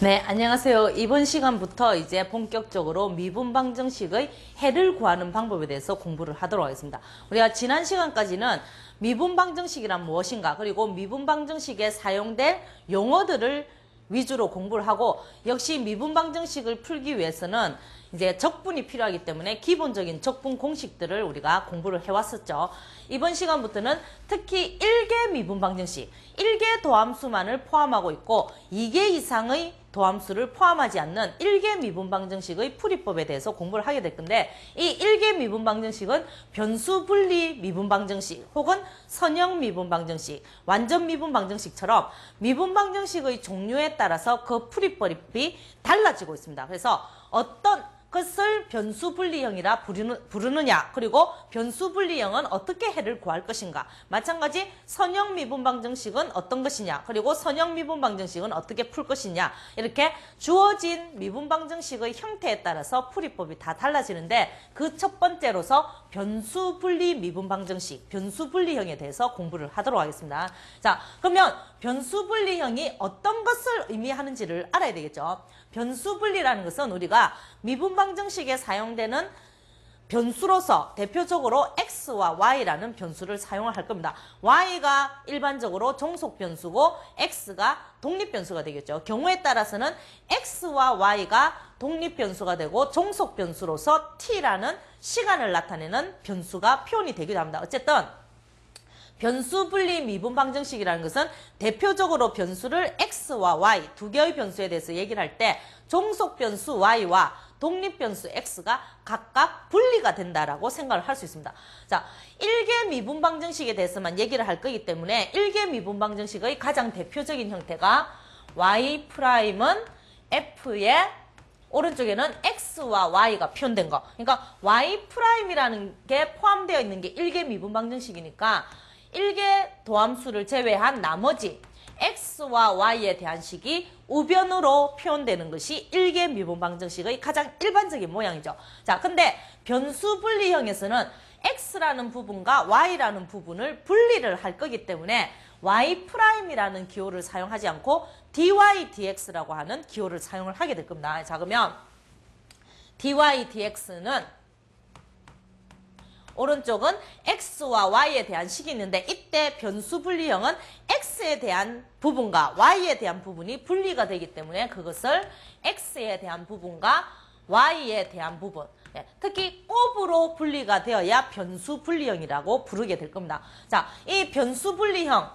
네, 안녕하세요. 이번 시간부터 이제 본격적으로 미분방정식의 해를 구하는 방법에 대해서 공부를 하도록 하겠습니다. 우리가 지난 시간까지는 미분방정식이란 무엇인가, 그리고 미분방정식에 사용된 용어들을 위주로 공부를 하고, 역시 미분방정식을 풀기 위해서는 이제 적분이 필요하기 때문에 기본적인 적분 공식들을 우리가 공부를 해왔었죠. 이번 시간부터는 특히 1개 미분방정식, 1개 도함수만을 포함하고 있고 2개 이상의 도함수를 포함하지 않는 1개 미분방정식의 풀이법에 대해서 공부를 하게 될 건데, 이 1개 미분방정식은 변수분리 미분방정식 혹은 선형 미분방정식, 완전 미분방정식처럼 미분방정식의 종류에 따라서 그 풀이법이 달라지고 있습니다. 그래서 어떤 것을 변수분리형이라 부르느냐, 그리고 변수분리형은 어떻게 해를 구할 것인가, 마찬가지 선형 미분방정식은 어떤 것이냐, 그리고 선형 미분방정식은 어떻게 풀 것이냐, 이렇게 주어진 미분방정식의 형태에 따라서 풀이법이 다 달라지는데, 그 첫 번째로서 변수분리 미분방정식, 변수분리형에 대해서 공부를 하도록 하겠습니다. 자, 그러면 변수분리형이 어떤 것을 의미하는지를 알아야 되겠죠. 변수분리라는 것은 우리가 미분방정식에 사용되는 변수로서 대표적으로 x와 y라는 변수를 사용을 할 겁니다. y가 일반적으로 종속변수고 x가 독립변수가 되겠죠. 경우에 따라서는 x와 y가 독립변수가 되고 종속변수로서 t라는 시간을 나타내는 변수가 표현이 되기도 합니다. 어쨌든 변수분리 미분방정식이라는 것은 대표적으로 변수를 x와 y 두 개의 변수에 대해서 얘기를 할 때 종속변수 y와 독립변수 x가 각각 분리가 된다라고 생각을 할 수 있습니다. 자, 1개 미분방정식에 대해서만 얘기를 할 거기 때문에 1개 미분방정식의 가장 대표적인 형태가 y'은 f의 오른쪽에는 x와 y가 표현된 거. 그러니까 y'이라는 게 포함되어 있는 게 1개 미분방정식이니까 1개 도함수를 제외한 나머지 x와 y에 대한 식이 우변으로 표현되는 것이 1개 미분방정식의 가장 일반적인 모양이죠. 자, 근데 변수분리형에서는 x라는 부분과 y라는 부분을 분리를 할 거기 때문에 y'이라는 기호를 사용하지 않고 dy, dx라고 하는 기호를 사용을 하게 될 겁니다. 자, 그러면 dy, dx는 오른쪽은 x와 y에 대한 식이 있는데, 이때 변수분리형은 x에 대한 부분과 y에 대한 부분이 분리가 되기 때문에 그것을 x에 대한 부분과 y에 대한 부분, 특히 곱으로 분리가 되어야 변수분리형이라고 부르게 될 겁니다. 자, 이 변수분리형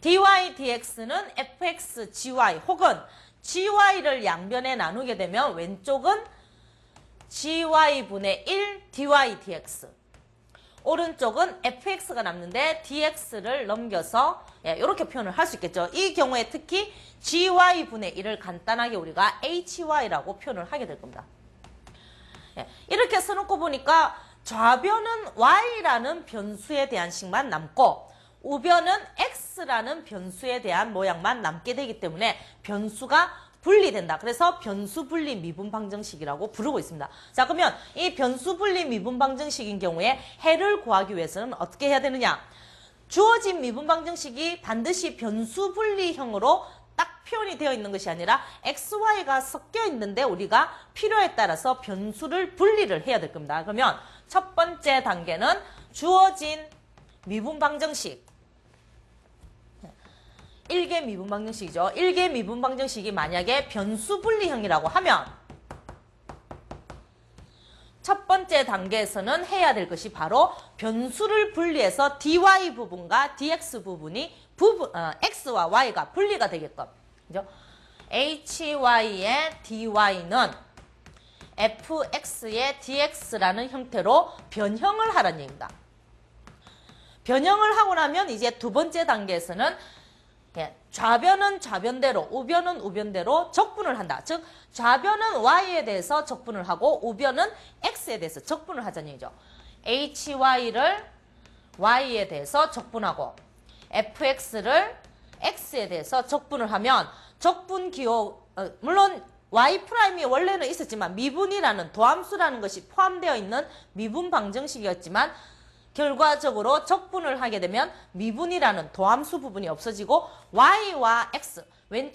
dy, dx는 fx, gy 혹은 gy를 양변에 나누게 되면 왼쪽은 gy분의 1 dy, dx, 오른쪽은 fx가 남는데 dx를 넘겨서 이렇게 표현을 할 수 있겠죠. 이 경우에 특히 gy분의 1을 간단하게 우리가 hy라고 표현을 하게 될 겁니다. 이렇게 써놓고 보니까 좌변은 y라는 변수에 대한 식만 남고 우변은 x라는 변수에 대한 모양만 남게 되기 때문에 변수가 분리된다. 그래서 변수분리 미분방정식이라고 부르고 있습니다. 자, 그러면 이 변수분리 미분방정식인 경우에 해를 구하기 위해서는 어떻게 해야 되느냐? 주어진 미분방정식이 반드시 변수분리형으로 딱 표현이 되어 있는 것이 아니라 x, y가 섞여 있는데 우리가 필요에 따라서 변수를 분리를 해야 될 겁니다. 그러면 첫 번째 단계는 주어진 미분방정식, 1개 미분방정식이죠. 1개 미분방정식이 만약에 변수분리형이라고 하면 첫 번째 단계에서는 해야 될 것이 바로 변수를 분리해서 dy 부분과 dx 부분이 x와 y가 분리가 되게끔, 그죠? hy의 dy는 fx의 dx라는 형태로 변형을 하라는 얘기입니다. 변형을 하고 나면 이제 두 번째 단계에서는 좌변은 좌변대로, 우변은 우변대로 적분을 한다. 즉 좌변은 y에 대해서 적분을 하고 우변은 x에 대해서 적분을 하자는 얘기죠. hy를 y에 대해서 적분하고 fx를 x에 대해서 적분을 하면 적분 기호, 물론 y'이 원래는 있었지만 미분이라는 도함수라는 것이 포함되어 있는 미분 방정식이었지만 결과적으로 적분을 하게 되면 미분이라는 도함수 부분이 없어지고 y와 x, 왼쪽